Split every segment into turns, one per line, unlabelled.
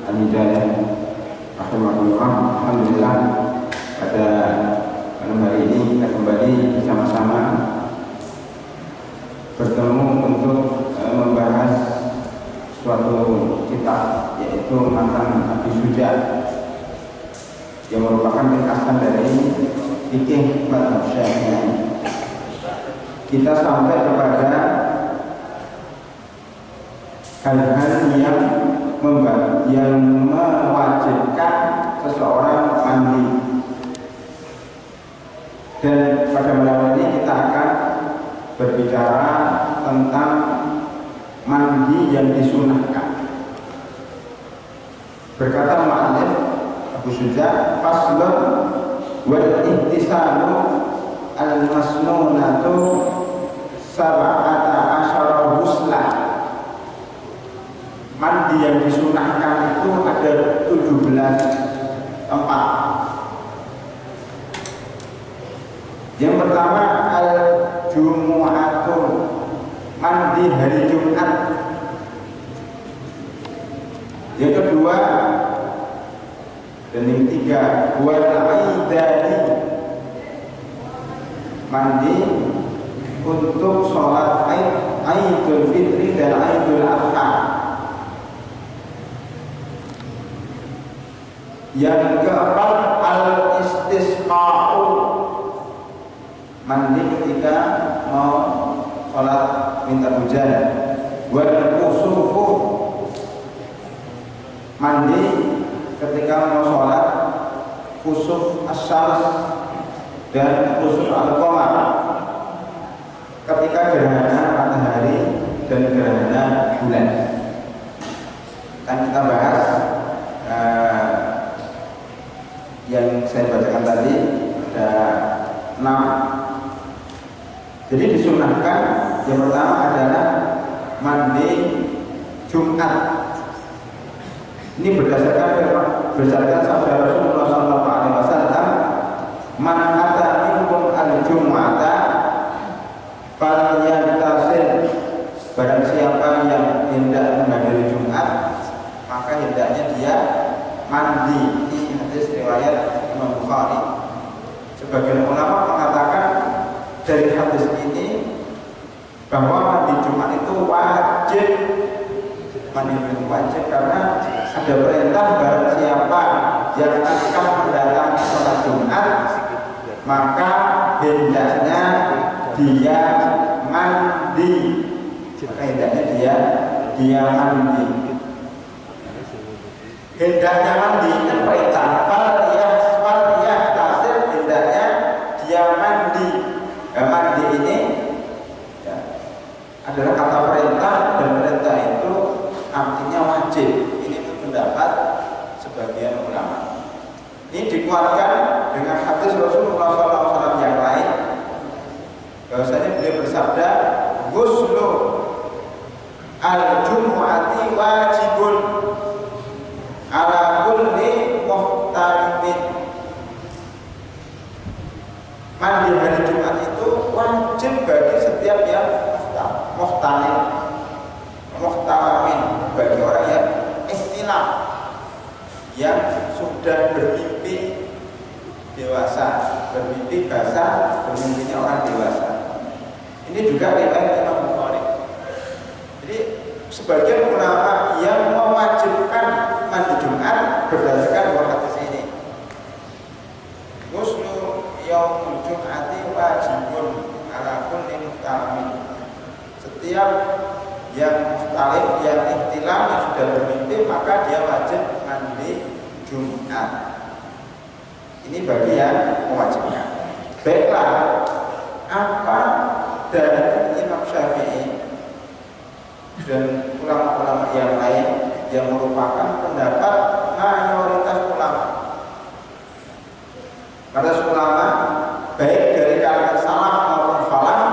Al-Hidayah rahimahullah. Alhamdulillah pada malam hari ini kita kembali bersama-sama bertemu untuk membahas suatu kitab, yaitu Matan Abi Suja, yang merupakan ringkasan dari fikih mazhab Syafi'i. Kita sampai kepada hal-hal yang mewajibkan seseorang mandi. Dan pada malam ini kita akan berbicara tentang mandi yang disunahkan. Berkata mu'allif Abu Suja, faslun wal ihtisalu al-masnunatu sab'ata asyara huslah. Mandi yang disunahkan itu ada 17 tempat. Yang pertama al-jumu'atun, mandi hari Jumat. Yang kedua dan yang ketiga wal-aidani, mandi untuk sholat Idul Fitri dan Idul Adha. Yang keempat al-istisqa'u, mandi ketika mau sholat minta hujan. Wal kusufu, mandi ketika mau sholat kusuf as-syams dan kusuf al-qamar, ketika gerhana matahari dan gerhana bulan. Dan kita bahas yang saya bacakan tadi ada 6. Jadi disunahkan yang pertama adalah mandi Jumat. Ini berdasarkan sabda Rasulullah SAW, man ata minkum al-jum'ata falyantasil, barang siapa yang hendak menghadiri Jumat maka hendaknya dia mandi. Ini hadis riwayat Imam Bukhari. Sebagian ulama mengatakan dari hadis ini bahwa mandi Jumat itu wajib. Mandi itu wajib karena ada perintah barang siapa yang akan mendatangi sholat Jumat maka hendaknya dia mandi. Maka hendaknya dia mandi. Hendaknya mandi dan perintah faliyah tasir, hendaknya dia mandi. Mandi ini ya, adalah kata perintah, dan perintah itu artinya wajib. Ini pendapat sebagian ulama. Ini dikuatkan dengan hadis Rasulullah SAW yang lain, bahwasanya beliau bersabda, ghuslu al-jumu'ati wajibun ala kulli muhtalimin. Mandi hari Jumat itu wajib bagi setiap yang muhtalim, muhtalimin, bagi orang yang ihtilam, yang sudah bermimpi dewasa, bermimpi basah, bermimpinya orang dewasa. Ini juga riwayat Imam Bukhari. Jadi sebagian ulama yang mewajibkan mandi Jumat berdasarkan dua hadis ini. Ghuslu yaumul jum'ati wajibun ala kulli muhtalimin. Setiap yang muhtalim, yang ihtilam, yang sudah bermimpi, maka dia wajib mandi Jumat. Ini bagi yang mewajibkan. Baiklah, apa dari Imam Syafi'i dan ulama-ulama yang lain yang merupakan pendapat mayoritas ulama? Para ulama baik dari kalangan salaf maupun khalaf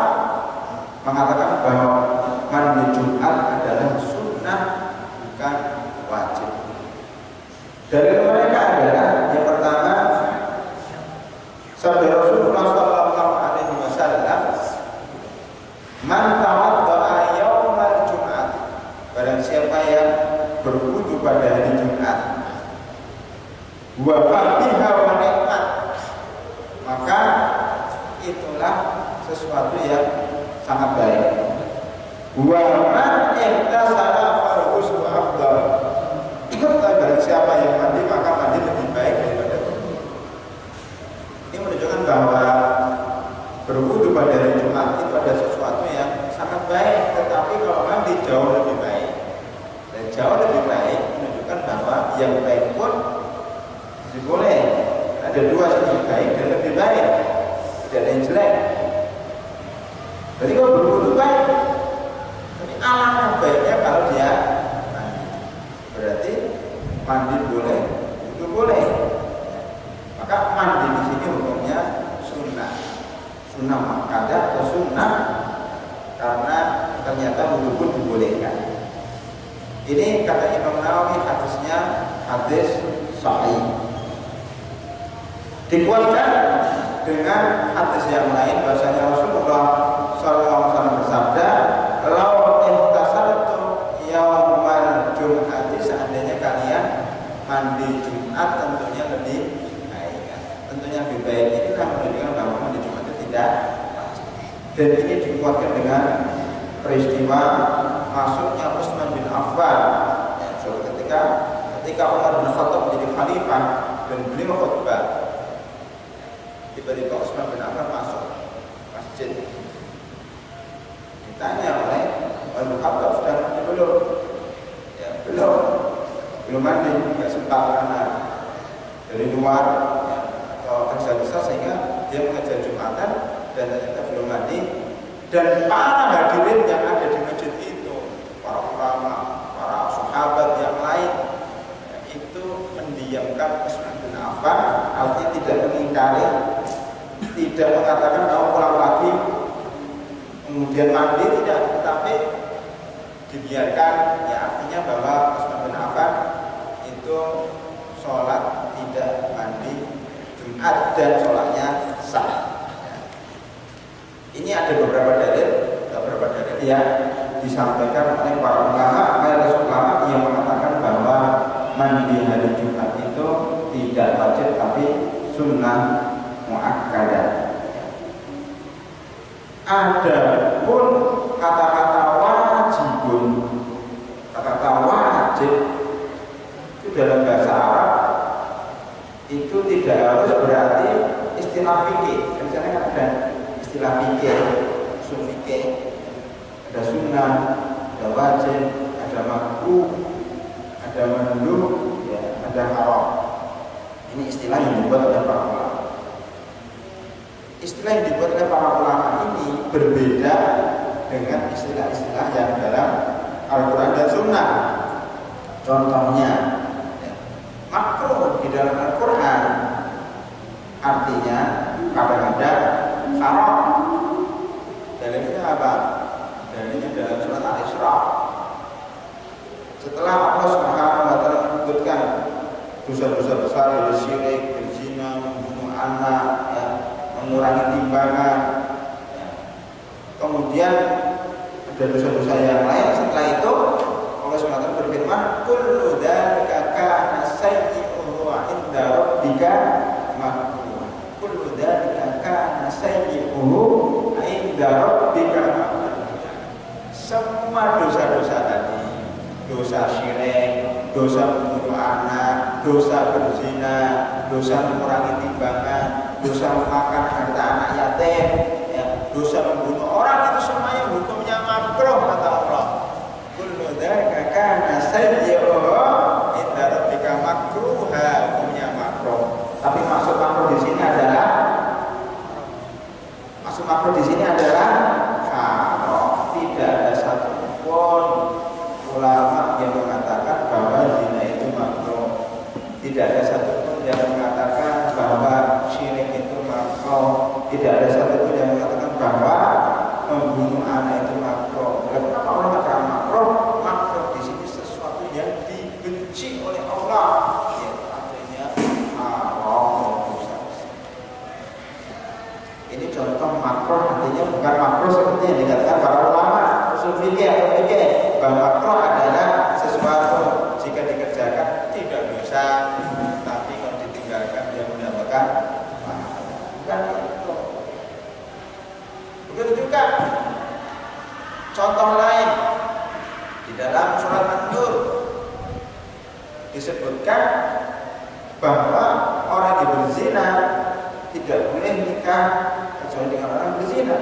mengatakan bahwa mandi Jumat adalah sunnah, bukan wajib. Dari mereka adalah yang pertama sabda Rasulullah SAW, man tawadda'a yaumal Jumat, barang siapa yang berwudu pada hari Jumat wa fadhiha wa nikmat, maka itulah sesuatu yang sangat baik. Wa man ihtasala farhus wa afdal, barang siapa yang mandi maka mandi lebih baik daripada berwudu. Ini menunjukkan bahwa berwudu pada hari Jumat itu ada sesuatu yang sangat baik, tetapi kalau mandi jauh lebih baik. Dan jauh lebih baik menunjukkan bahwa yang baik pun masih boleh. Ada dua sisi, baik dan lebih baik, tidak ada yang jelek. Jadi kalau berwudu baik, tapi alangkah baiknya kalau dia mandi. Berarti mandi boleh, wudu boleh. Maka mandi di sini hukumnya sunnah, sunnah muakkadah atau sunnah, karena ternyata wudu pun dibolehkan. Ini kata Imam Nawawi hadisnya hadis sahih. Dikuatkan dengan hadis yang lain bahwasanya Rasulullah SAW bersabda, "Lau ihtasaltu yaumal jum'ati," seandainya kalian mandi Jumat tentunya lebih baik. Tentunya lebih baik ini kan menunjukkan bahwa mandi Jumat itu tidak wajib. Dan ini dikuatkan dengan peristiwa masuknya Utsman bin Affan. Ya, so, ketika Umar bin Khattab menjadi khalifah dan beliau khutbah, tiba-tiba Utsman bin Affan masuk masjid. Ditanya oleh Umar bin Khattab, sudah mandi belum? Ya, belum mandi, nggak sempat karena dari luar ya, atau kerja besar sehingga dia mengejar Jumatan dan ternyata belum mandi. Dan para hadirin yang ada di masjid itu, para ulama, para sahabat yang lain, ya, itu mendiamkan Utsman bin Affan, artinya tidak mengingkari, tidak mengatakan kamu pulang lagi kemudian mandi, tidak, tetapi dibiarkan. Ya, artinya bahwa Utsman bin Affan itu sholat tidak mandi Jumat dan sholatnya sah. Ini ada beberapa dalil yang disampaikan oleh para ulama, mayoritas ulama yang mengatakan bahwa mandi hari Jumat itu tidak wajib tapi sunnah muakkadah. Ada pun kata-kata wajibun, kata-kata wajib itu dalam bahasa Arab itu tidak harus berarti istilah fikih. Misalnya ada istilah fikih, usul fikih, ada sunnah, ada wajib, ada makruh, ada mandub, ya, ada haram. Ini istilah yang dibuat oleh para ulama. Istilah yang dibuat oleh para ulama ini berbeda dengan istilah-istilah yang dalam Al-Quran dan Sunnah. Contohnya, ya, makruh di dalam Al-Quran artinya kadang-kadang haram. Dalilnya apa? Dalilnya dalam surat Al-Isra. Setelah Allah Subhanahu wa taala menyebutkan dosa-dosa besar dari syirik, berzina, membunuh anak, ya, mengurangi timbangan, ya. Kemudian ada dosa-dosa yang lain. Setelah itu Allah Subhanahu wa taala berfirman, "Kullu dzalika kana sayyi'uhu 'inda rabbika makruh." Kullu dzalika kana sayyi'uhu 'inda rabbika makruh. Semua dosa-dosa tadi, dosa syirik, dosa membunuh anak, dosa berzina, dosa mengurangi timbangan, dosa memakan harta anak yatim, ya, dosa membunuh orang, itu semuanya hukumnya makruh kata Allah. Kullu dzalika kana sayyi'uhu 'inda rabbika makruha, hukumnya makruh. Tapi maksud makruh di sini adalah haram. Tidak ada satupun ulama yang mengatakan bahwa zina itu makruh. Tidak ada satupun yang mengatakan bahwa syirik itu makruh. Tidak ada satupun yang mengatakan bahwa membunuh anak itu makruh. Kenapa Allah mengatakan makruh? Makruh di sini sesuatu yang dibenci oleh Allah. Ya, artinya haram. Ini contoh makruh, artinya bukan makruh seperti yang dikatakan para ulama usul fikih atau fikih, bahwa makruh adalah sesuatu jika dikerjakan tidak dosa, tapi kalau disebutkan bahwa orang yang berzina tidak boleh nikah kecuali dengan orang berzina.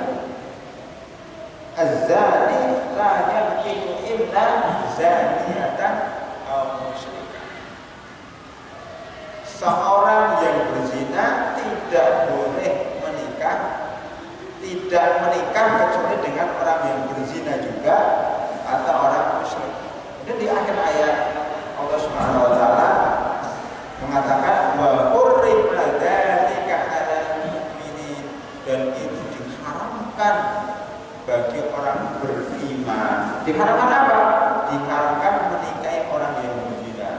Az-zani la yankihu illa zaniyatan aw musyrikah. Seorang yang berzina tidak boleh menikah kecuali dengan orang yang berzina juga atau orang musyrik. Itu di akhir ayat Allah Subhanahu wa taala mengatakan wa hurrima dzalika 'alal mu'minin, dan itu diharamkan bagi orang beriman. Diharamkan apa? Diharamkan menikahi orang yang berzina.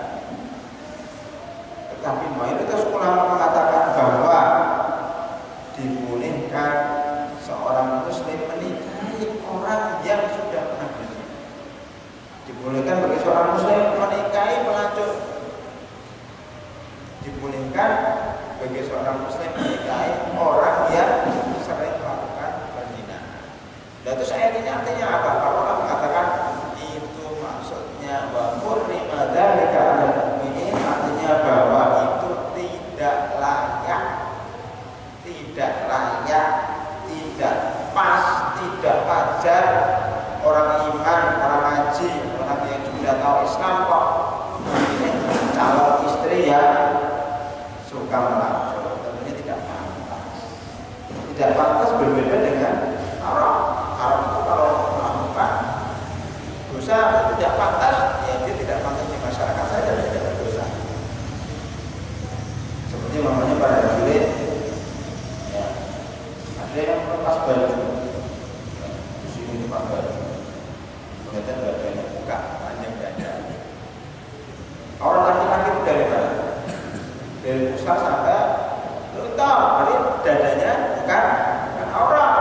Tetapi mayoritas ulama mengatakan bahwa dibolehkan seorang muslim menikahi orang yang sudah pernah berzina. Dibolehkan bagi seorang muslim menikahi pelacur. Dibolehkan bagi seorang muslim menikahi orang yang sering melakukan perzinahan. Dan terus ayat ini artinya apa? Kalau orang mengatakan itu maksudnya wa hurrima dzalika 'alal mu'minin, artinya bahwa itu tidak layak, tidak pas, tidak wajar orang iman, orang haji, orang yang sudah tahu Islam kok ini calon istri yang suka melacur. Tentunya tidak pantas. Tidak pantas, berbeda dengan haram. Haram itu kalau melakukan dosa tidak pantas, ya dia tidak pantas di masyarakat saja, tidak berdosa. Seperti namanya pada julid, ya, ada yang melepas baju, ya, di sini lepas baju, kemudian badannya buka, panjang dada. Orang laki-laki itu dari mana? Dari pusat sampai lutut, berarti dadanya bukan aurat.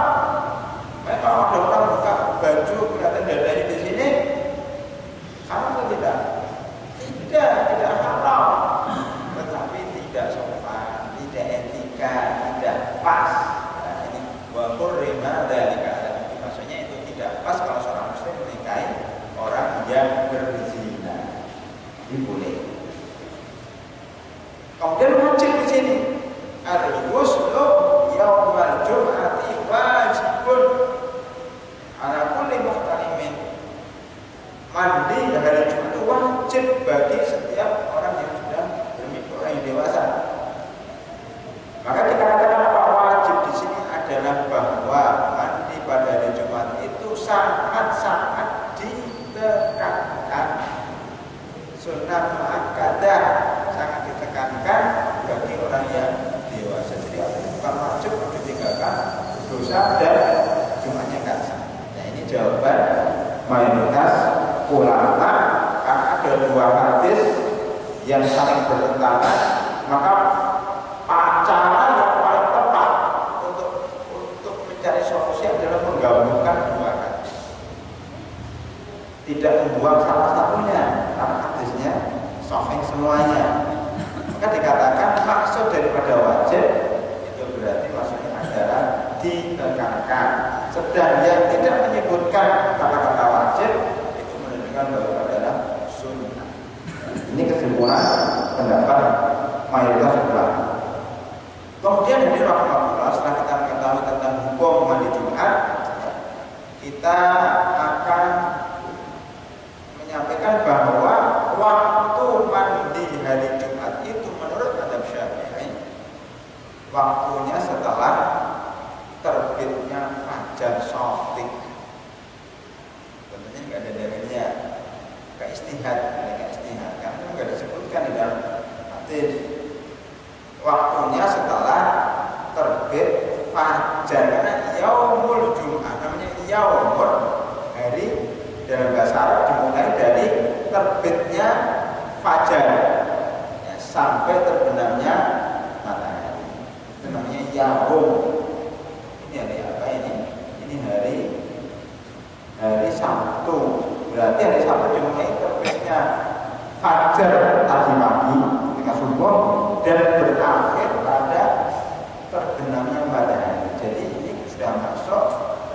Makanya kalau ada orang buka baju kelihatan dadanya di sini, haram atau tidak? Tidak haram, tetapi tidak sopan, tidak etika, tidak pas. Nah, ini wa hurrima dzalika, maksudnya itu tidak pas kalau seorang muslim menikahi orang yang berzina. Boleh. Kemudian wajib di sini al-ghuslu yaumal jum'ati wajibun ala kulli muhtalimin. Mandi hari Jumat itu wajib bagi setiap orang yang sudah bermimpi, orang yang dewasa. Maka dikatakan apa wajib di sini adalah bahwa mandi pada hari Jumat itu sangat-sangat ditekankan. Sunnah muakkadah, sangat ditekankan bagi orang yang dewasa. Jadi bukan wajib ditinggalkan dosa dan Jumatnya nggak sah. Nah, ini jawaban mayoritas ulama, karena ada dua hadis yang saling bertentangan, maka cara yang paling tepat untuk mencari solusi adalah menggabungkan dua hadis, tidak membuang salah satunya karena hadisnya sahih semuanya. Maka dikatakan maksud daripada wajib itu berarti maksudnya adalah ditekankan. Sedang yang tidak menyebutkan kata-kata wajib itu menunjukkan bahwa adalah sunnah. Ini kesimpulan pendapat mayoritas ulama. Kemudian di rahmatullah, setelah kita mengetahui tentang hukum mandi Jumat, kita akan menyampaikan bahwa waktu mandi hari Jumat itu menurut mazhab Syafi'i waktunya setelah terbitnya fajar shadiq. Tentunya nggak ada dalilnya, nggak istihad, karena nggak disebutkan di dalam hadis. Waktunya setelah terbit fajar, karena yaumul Jumat namanya yaumul, hari dalam bahasa Arab dimulai dari terbitnya fajar ya, sampai terbenamnya matahari. Itu namanya yaum. Ini hari apa ini? Ini hari Sabtu. Berarti hari Sabtu dimulai terbitnya fajar tadi pagi ketika subuh dan berakhir pada terbenamnya matahari. Jadi ini sudah masuk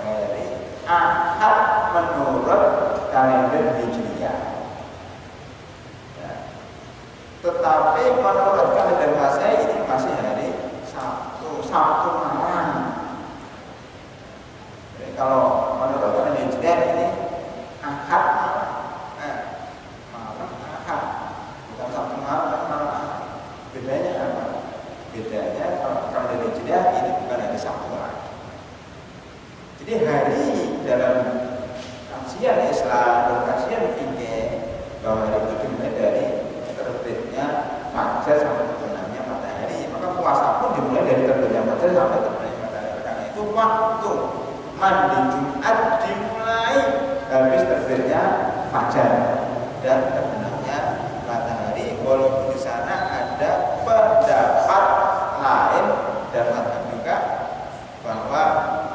hari Ahad menurut kalender Hijriah. Ya. Tetapi menurut kalender Masehi ini masih hari Sabtu malam. Jadi kalau menurut kalender Hijriah ini Ahad malam, malam Ahad, bukan Sabtu malam, malam Ahad. Bedanya apa? Bedanya kalau kalender Hijriah ini bukan hari Sabtu malam. Jadi hari dalam kajian Islam dan kajian fikih bahwa hari itu dimulai dari terbitnya fajar sampai terbenamnya matahari. Maka puasa pun dimulai dari terbitnya fajar sampai terbenamnya matahari. Karena itu waktu mandi Jumat dimulai habis terbitnya fajar dan terbenamnya matahari. Walaupun di sana ada pendapat lain dan mazhab juga bahwa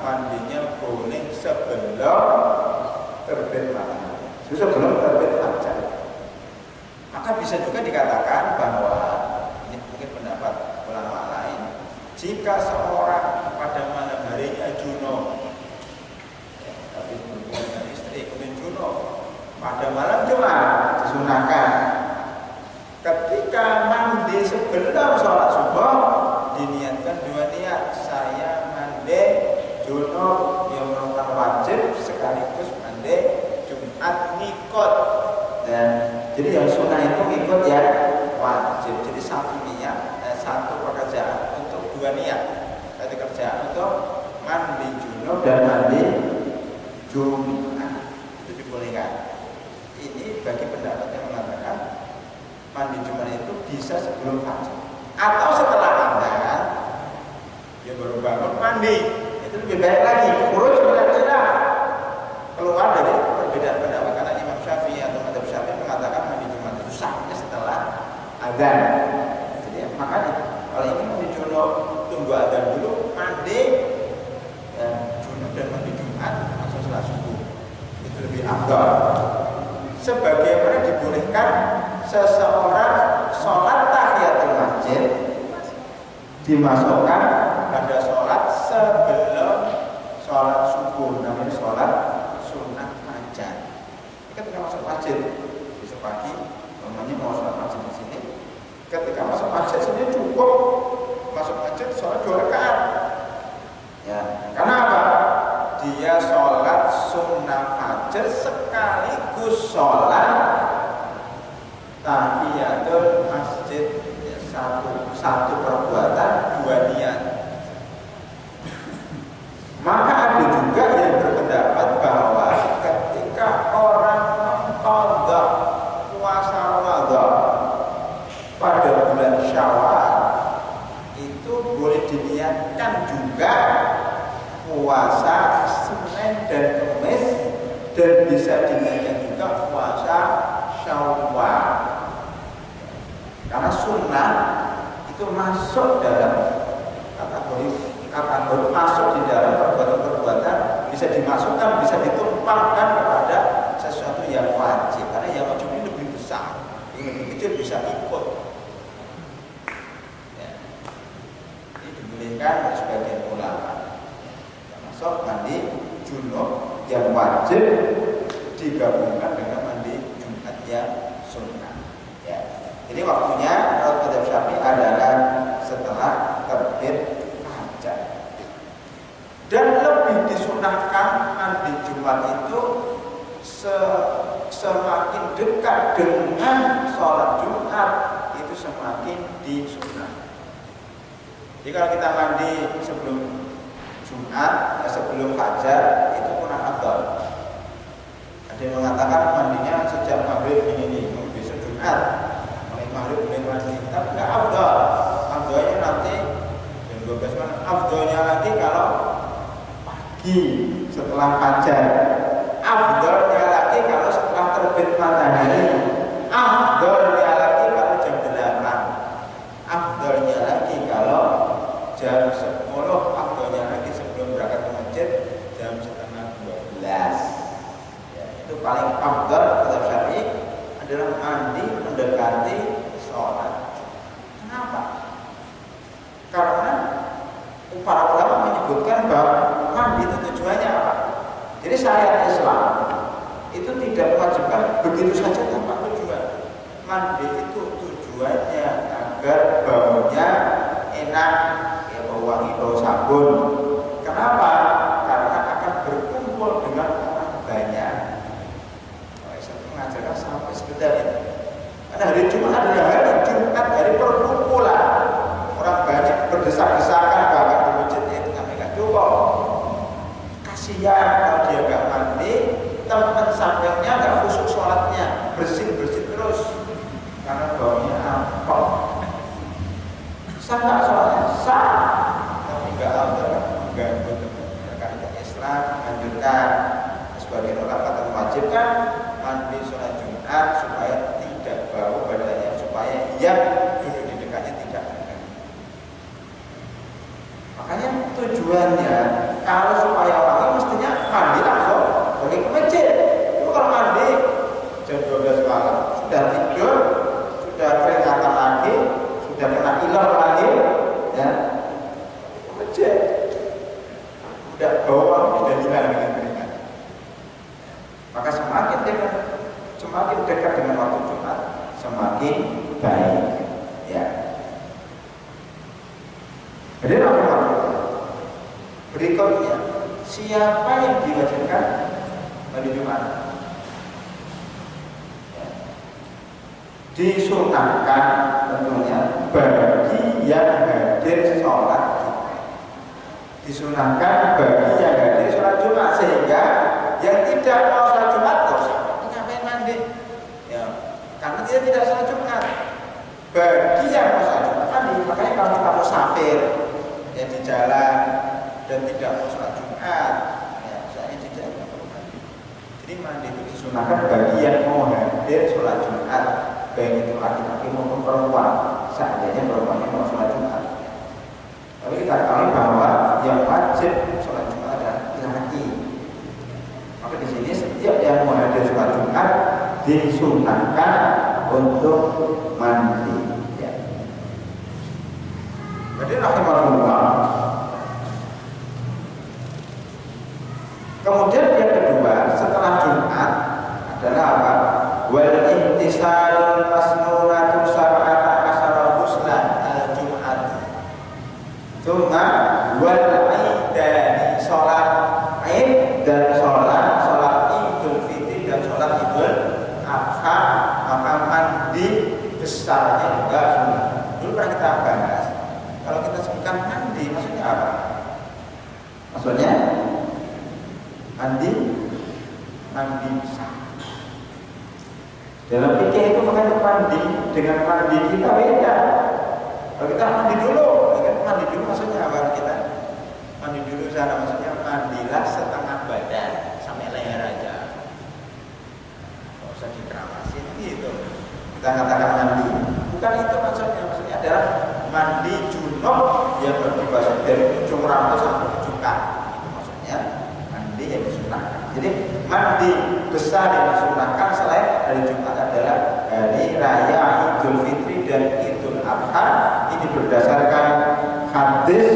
mandinya boleh sebelum terbit matahari, sebelum terbit fajar. Maka bisa juga dikatakan bahwa ini mungkin pendapat ulama lain, jika seorang pada malam harinya junub, tapi berhubungan dengan istri kemudian junub, pada malam Jumat disunahkan ketika mandi sebelum sholat subuh diniatkan dua niat, saya mandi junub yang merupakan wajib sekaligus mandi Jumat nikot. Dan jadi yang sunnah itu ikut yang wajib. Jadi satu niat, satu pekerjaan untuk dua niat. Satu kerjaan untuk mandi junub dan mandi Jumat itu dibolehkan. Ini bagi pendapat yang mengatakan mandi Jumat itu bisa sebelum fajar atau setelah azan. Dia baru bangun mandi, itu lebih baik lagi. Khuruj keluar dari perbedaan pendapat, karena Imam Syafi'i atau Madzhab Syafi'i mengatakan mandi Jumat itu sahnya setelah azan. Jadi makanya kalau ini mandi junub tunggu azan dulu, mandi dan junub dan mandi Jumat langsung setelah subuh, itu lebih afdal. Sebagaimana dibolehkan seseorang sholat tahiyatul masjid dimasukkan pada sholat sebelum sholat subuh, namanya sholat sunnah fajar. Ketika masuk masjid besok pagi, namanya mau sholat masjid di sini. Ketika masuk masjid sini cukup masuk masjid sholat 2 rakaat. Ya, karena apa? Dia sholat sunnah fajar sekaligus sholat tahiyatul masjid. Ya, satu perbuatan 2 niat. Maka ada juga yang berpendapat bahwa ketika orang mengqadha puasa Ramadan pada bulan Syawal itu boleh diniatkan juga puasa Senin dan Kamis, dan bisa diniatkan juga puasa Syawal. Karena sunnah itu masuk dalam kategori masuk di dalam perbuatan-perbuatan, bisa dimasukkan, bisa ditumpangkan kepada sesuatu yang wajib. Karena yang wajib ini lebih besar, yang lebih kecil bisa ikut. Ya. Ini dibolehkan oleh sebagian ulama, termasuk mandi junub yang wajib digabungkan dengan mandi Jumat yang sunnah. Ya. Jadi waktunya menurut Madzhab Syafi'i adalah setelah terbit fajar. Dan lebih disunahkan mandi Jumat itu semakin dekat dengan sholat Jumat itu semakin disunahkan. Jadi kalau kita mandi sebelum Jumat, sebelum fajar itu kurang afdal. Ada yang mengatakan mandinya sejak maghrib ini besok Jumat, mulai maghrib mulai mandi, tapi nggak afdal. Afdalnya nanti jam 12 malam. Afdalnya lagi kalau pagi setelah fajar. Afdalnya lagi kalau setelah terbit matahari. Afdalnya lagi kalau jam 8. Afdalnya lagi kalau jam 10. Afdalnya lagi sebelum berangkat ke masjid jam setengah 12. Ya, itu paling afdal kata Syafi'i adalah mandi mendekati sholat. Kenapa? Karena para ulama menyebutkan bahwa mandi itu tujuannya apa? Jadi syariat Islam itu tidak mewajibkan begitu saja tanpa tujuan. Mandi itu tujuannya agar baunya enak, ya bau wangi, bau sabun. Kenapa? Karena akan berkumpul dengan orang banyak. Saya mengajarkan sampai sekedar itu. Karena hari Jumat adalah hari Jumat, hari perkumpulan. Orang banyak berdesak-desakan bahkan di masjid itu sampai nggak cukup. Kasihan kalau dia nggak mandi, teman sampingnya nggak khusyuk sholatnya, bersin terus karena baunya apok. Sah nggak sholatnya? Sah, tapi nggak mengganggu rekan-rekan Islam. Lanjutkan sebagai orang kata mewajibkan mandi sholat Jumat supaya tidak bau badannya, supaya yang duduk di dekatnya tidak mengganggu. Makanya tujuannya kalau supaya wangi mestinya mandi langsung pergi ke masjid. Itu kalau mandi jam 12 malam sudah tidur, sudah keringatan lagi, sudah kena iler lagi, ya ke masjid. Udah bau wangi sudah hilang dengan keringat. Maka semakin dekat dengan waktu Jumat, semakin baik. Ya. Jadi berikutnya, siapa yang diwajibkan mandi Jumat? Ya. Disunahkan tentunya bagi yang hadir sholat Jumat. Disunahkan bagi yang hadir sholat Jumat, sehingga yang tidak mau sholat Jumat ngapain mandi? Ya, karena dia tidak sholat Jumat. Bagi yang mau sholat Jumat mandi. Makanya kalau kita musafir, ya di jalan dan tidak mau sholat Jumat, ya saya di jalan nggak perlu mandi. Jadi mandi itu disunahkan bagi yang mau hadir sholat Jumat, baik itu laki-laki maupun perempuan. Seandainya perempuan yang mau sholat Jumat. Tapi kita ketahui bahwa yang wajib sholat Jumat adalah laki-laki. Maka di sini setiap yang mau hadir sholat Jumat disunahkan untuk mandi. Ya. Jadi rahimahullah. Kemudian yang kedua setelah Jumat adalah apa? Wal intisarul masnunatu sab'ata asyara huslan al-Jumat. Cuma wal aidani, sholat Aid dan sholat Idul Fitri dan sholat Idul Adha, maka mandi besarnya juga sunnah. Dulu pernah kita bahas. Kalau kita sebutkan mandi, maksudnya apa? Maksudnya mandi besar. Dalam fikih itu makanya mandi dengan mandi kita beda. Kalau kita mandi dulu, mandi dulu maksudnya apa kita? Mandi dulu sana maksudnya mandilah setengah badan sampai leher aja. Nggak usah dikeramasin gitu. Kita katakan mandi. Bukan itu maksudnya adalah mandi junub yang berbahasa dari ujung rambut sampai ujung kaki. Itu maksudnya mandi yang disunahkan. Jadi mandi besar yang disunahkan selain hari Jumat adalah hari raya Idul Fitri dan Idul Adha. Ini berdasarkan hadis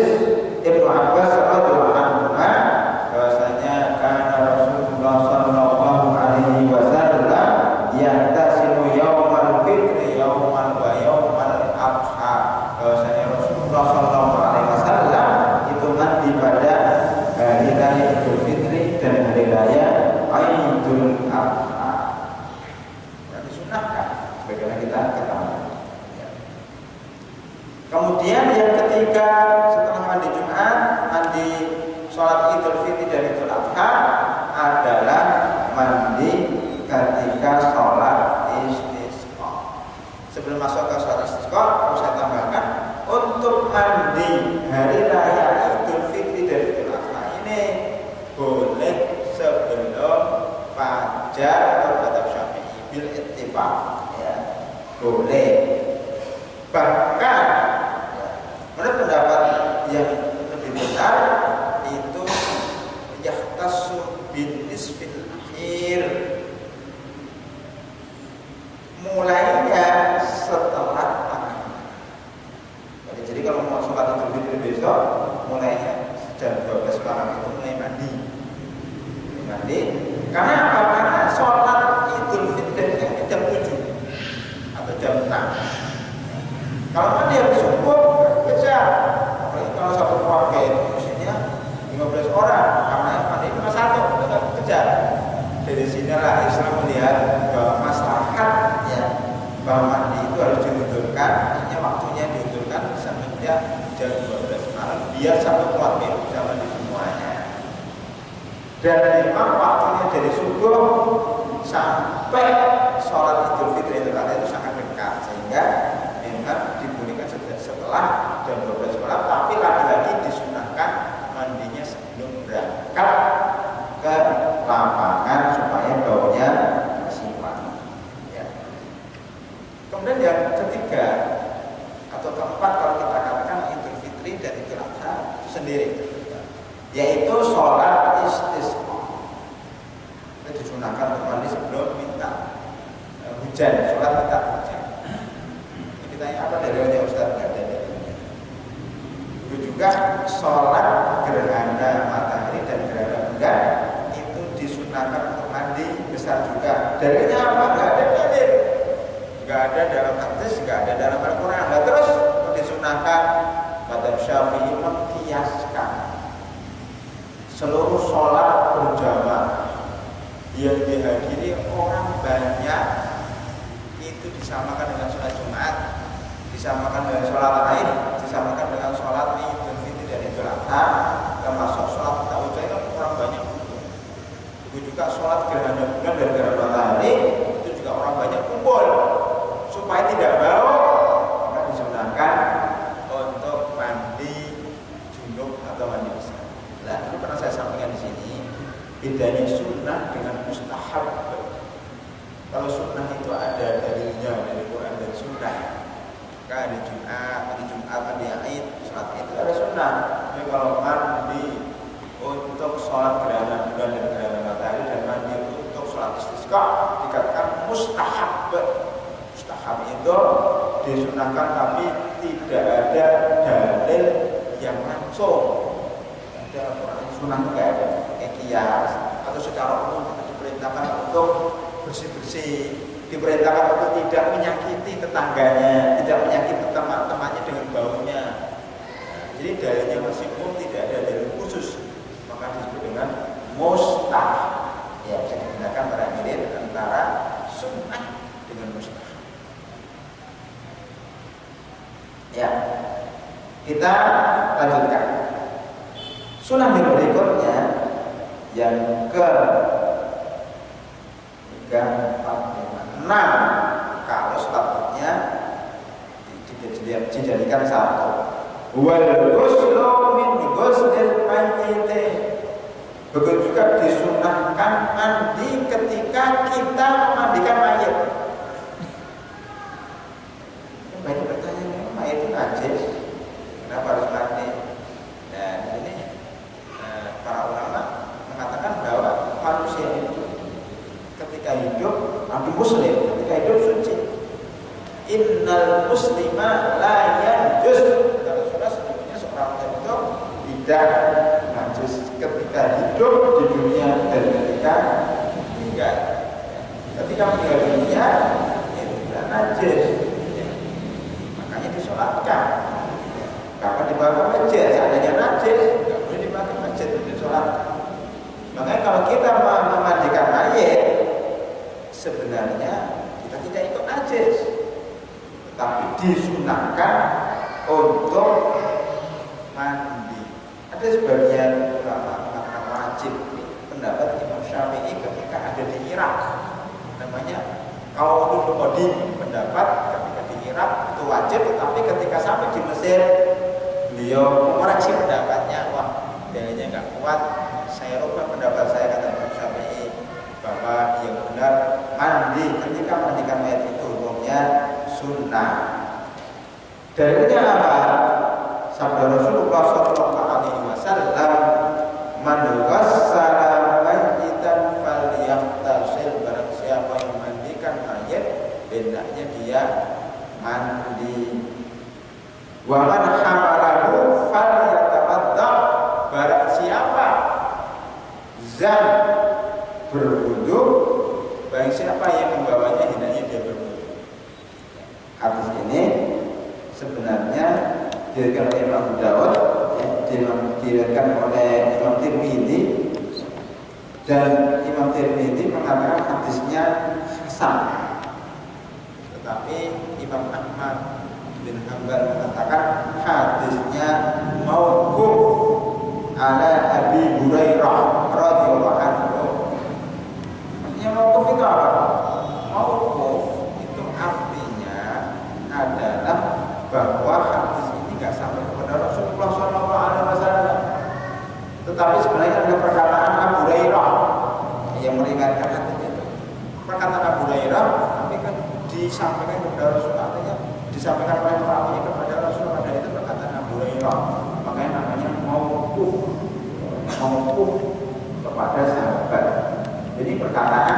Ibnu Abbas radhiyallahu anhu bahwasanya kana Rasulullah sallallahu alaihi wasallam yantasilu yaumal fitri yaumal wa yaumal adha. Bahwasanya Rasulullah sallallahu alaihi wasallam itu mandi pada hari raya Idul Fitri dan hari raya Idul Adha. Dan disunahkan sebagaimana kita ketahui. Kemudian yang ketiga setelah mandi Jumat, mandi sholat Idul Fitri dan Idul Adha adalah mandi ketika sholat istisqa. Sebelum masuk ke sholat istisqa, harus saya tambahkan untuk mandi hari raya Idul Fitri dan Idul Adha ini boleh sebelum fajar atau mazhab Syafi'i bil ittifaq, ya boleh. Bahkan menurut pendapat yang lebih benar itu yahtasu bin nisfil akhir, mulainya setelah maghrib. Jadi kalau mau sholat Idul Fitri besok, mulainya jam 12 malam itu mulai mandi. Karena apa? Karena sholat Idul Fitri jam 7 atau jam 6. Kalau mandi habis subuh kejar. Apalagi kalau satu keluarga itu mestinya 15 orang, karena yang mandi cuma satu, itu nggak kejar. Dari sinilah Islam melihat bahwa maslahatnya bahwa mandi itu harus diundurkan, hanya waktunya diundurkan semenjak jam 12 malam, biar satu keluarga itu bisa mandi semuanya. Dan memang waktunya dari subuh sampai sholat Idul Fitri itu sangat dekat, sehingga memang dibunyikan setelah jam 12 malam, tapi lagi-lagi disunahkan mandinya sebelum berangkat ke lapangan supaya baunya masih wangi. Ya. Kemudian yang ketiga atau keempat, kalau kita katakan Idul Fitri dan Idul Adha itu sendiri, yaitu sholat istisqa. Itu disunahkan untuk mandi sebelum minta hujan, sholat minta hujan. Kita apa dari Ustaz? Nggak ada dalilnya. Itu juga sholat gerhana matahari dan gerhana bulan itu disunahkan untuk mandi besar juga. Dalilnya apa? Nggak ada dalil. Nggak ada dalam hadis, nggak ada dalam Al-Quran. Nah, terus disunahkan Madzhab Syafi'i mengkiaskan seluruh sholat berjamaah yang dihadiri orang banyak itu disamakan dengan sholat Jumat, disamakan dengan sholat lain, disamakan dengan sholat Idul Fitri dan Idul Adha, termasuk sholat tarawih kan orang banyak. Begitu juga sholat gerhana bulan dan gerhana matahari itu juga orang banyak kumpul. Supaya tidak bau, maka disunahkan untuk mandi junub atau mandi besar. Nah, dulu pernah saya sampaikan di sini, bedanya sunnah dengan mustahab. Kalau sunnah itu ada dalilnya dari Quran dan sunnah. Maka hari Jumat, mandi Id, sholat itu ada sunnah. Tapi kalau mandi untuk sholat gerhana bulan dan gerhana matahari dan mandi untuk sholat istisqa dikatakan mustahab. Mustahab itu disunahkan tapi tidak ada dalil yang langsung. Ada Al-Quran sunnah nggak ada, kayak kias atau secara umum diperintahkan untuk bersih-bersih, diperintahkan untuk tidak menyakiti tetangganya, tidak menyakiti teman-temannya dengan baunya. Jadi dalilnya masih umum, tidak ada dalil khusus, maka disebut dengan mustahab. Ya, bisa digunakan para mirip antara sunnah dengan mustahab. Ya, kita lanjutkan. Sunnah yang berikutnya yang ke 3, 4, 5, 6 kalau sepatutnya dijadikan satu. Wal ghuslu min ghuslil mayyit. Begitu juga disunahkan mandi ketika kita memandikan mayat. Banyak bertanya, memang mayat itu najis, kenapa harus mandi? Nah, di sini para ulama mengatakan bahwa manusia itu ketika hidup, nabi muslim ketika hidup suci. Innal muslima la yanjus. Kalau sudah sebetulnya seorang muslim itu tidak najis ketika hidup di dunia dan ketika meninggal. Ketika meninggal dunia itu tidak najis, makanya disolatkan. Kapan dibawa ke masjid, seandainya najis tidak boleh dibawa ke masjid untuk disolatkan. Makanya kalau kita memandikan mayat, sebenarnya kita tidak ikut najis, tapi disunahkan untuk mandi. Ada sebagian ulama mengatakan wajib. Pendapat Imam Syafi'i ketika ada di Irak, namanya Qaulul Qadim, pendapat ketika di Irak itu wajib, tetapi ketika sampai di Mesir beliau mengoreksi pendapatnya. Wah, dalilnya nggak kuat, saya ubah pendapat saya, kata Imam Syafi'i, bahwa yang benar mandi ketika mandikan mayat itu hukumnya sunnah. Dalilnya apa? Sabda Rasulullah SAW, man ghassala mayyitan falyaghtasil. Barang siapa yang mandikan mayat, hendaknya dia mandi. Wa man hamalahu falyatawadda. Barang siapa zat berwudu, barang siapa yang membawanya hendaknya dia berwudu. Hadis ini sebenarnya diriwayatkan oleh Imam Abu Dawud, diriwayatkan oleh Imam Tirmidzi, dan Imam Tirmidzi mengatakan hadisnya hasan. Tetapi Imam Ahmad bin Hanbal mengatakan hadisnya mauquf ala Abi Hurairah radhiyallahu anhu. Maksudnya mauquf itu apa? Mauquf itu artinya adalah bahwa hadis ini nggak sampai kepada Rasulullah SAW, tetapi sebenarnya ada perkataan Abu Hurairah yang meringankan hadis itu. Perkataan Abu Hurairah tapi kan disampaikan kepada Rasulullah, artinya disampaikan oleh perawinya kepada Rasulullah, dan itu perkataan Abu Hurairah, makanya namanya mauquf kepada sahabat. Jadi perkataan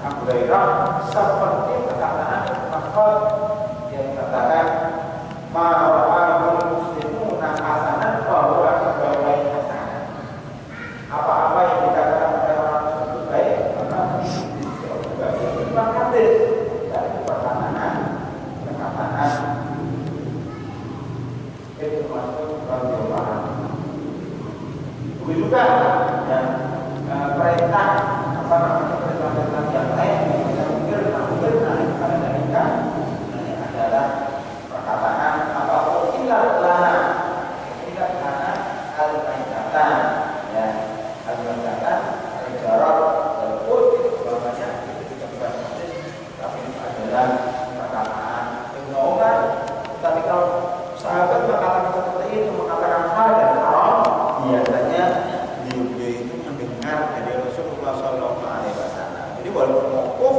Abu Hurairah seperti perkataan Ahmad yang mengatakan ma'ra'ahul muslimuna hasanan bahwa sebagai hasanah. Apa-apa yang dikatakan oleh orang tersebut baik, maka sebagai imam hadis dari perkataan itu masuk radhiyallahu anhu. Begitu juga yang perintah perintah yang lain yang mungkin ini adalah perkataan apapun ilah lana al-baitatan, ya, al-baitatan al-jarat al-qud, bahwasanya itu tidak bukan hadis, tapi itu adalah perkataan Ibnu Umar. Tapi kalau sahabat mengatakan seperti itu, mengatakan hal dan haram, biasanya beliau itu mendengar dari Rasulullah SAW. Jadi walaupun mauquf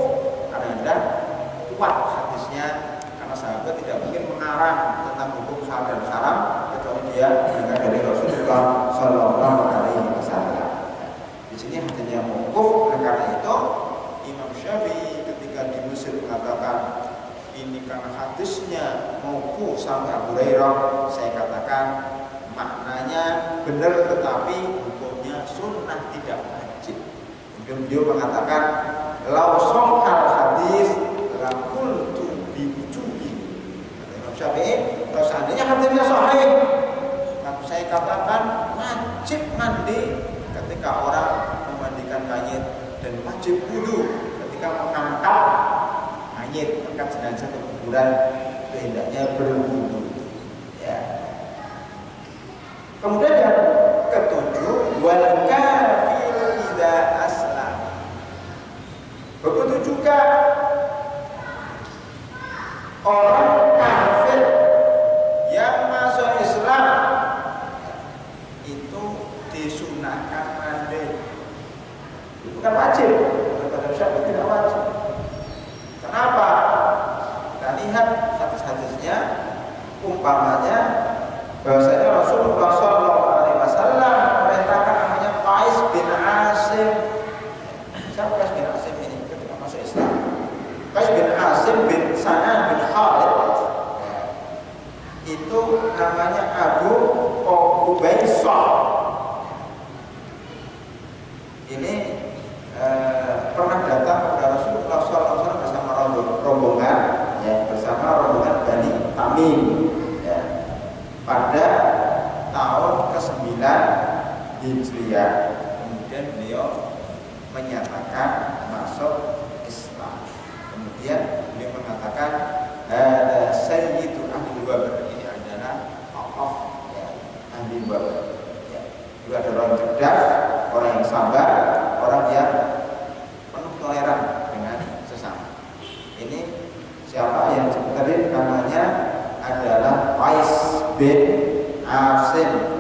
kadang-kadang kuat hadisnya, karena sahabat tidak mungkin mengarang tentang hukum hal dan haram kecuali dia mendengar dari Rasulullah SAW. Di sini hadisnya mauquf. Karena itu Imam Syafi'i ketika di Mesir mengatakan ini karena hadisnya mauquf sampai Abu Hurairah, saya katakan maknanya benar tetapi hukumnya sunnah, tidak wajib. Kemudian beliau mengatakan lau shahhal hadis la qultu bi wujubi. Imam Syafi'i, kalau seandainya hadisnya sahih, maka saya katakan wajib mandi ketika orang memandikan mayit, dan wajib wudu ketika mengangkat mayit, angkat jenazah ke kuburan, itu hendaknya berwudu. Ya. Kemudian yang ketujuh, wal kafir idza aslam. Begitu juga orang kafir yang masuk Islam itu disunahkan mandi. Bukan wajib, kata Syafi'i tidak wajib. Kenapa? Kita lihat hadis-hadisnya, umpamanya bahwasanya Rasulullah SAW memerintahkan namanya Qais bin Asim. Siapa Qais bin Asim ini ketika masuk Islam? Qais bin Asim bin Sanan bin Khalid, itu namanya Abu Ubaisah. Ini pernah datang kepada Rasulullah SAW bersama rombongan, ya, bersama rombongan Bani Tamim, ya, pada tahun ke-9 Hijriah. Kemudian beliau menyatakan masuk Islam. Kemudian beliau mengatakan Sayyidu Ahli Wabar, ini adalah tokoh, ya, Ahli Wabar. Ya. Itu ada orang cerdas, orang yang sabar, orang yang penuh toleran dengan sesama. Ini siapa yang tadi namanya adalah Qais bin Asim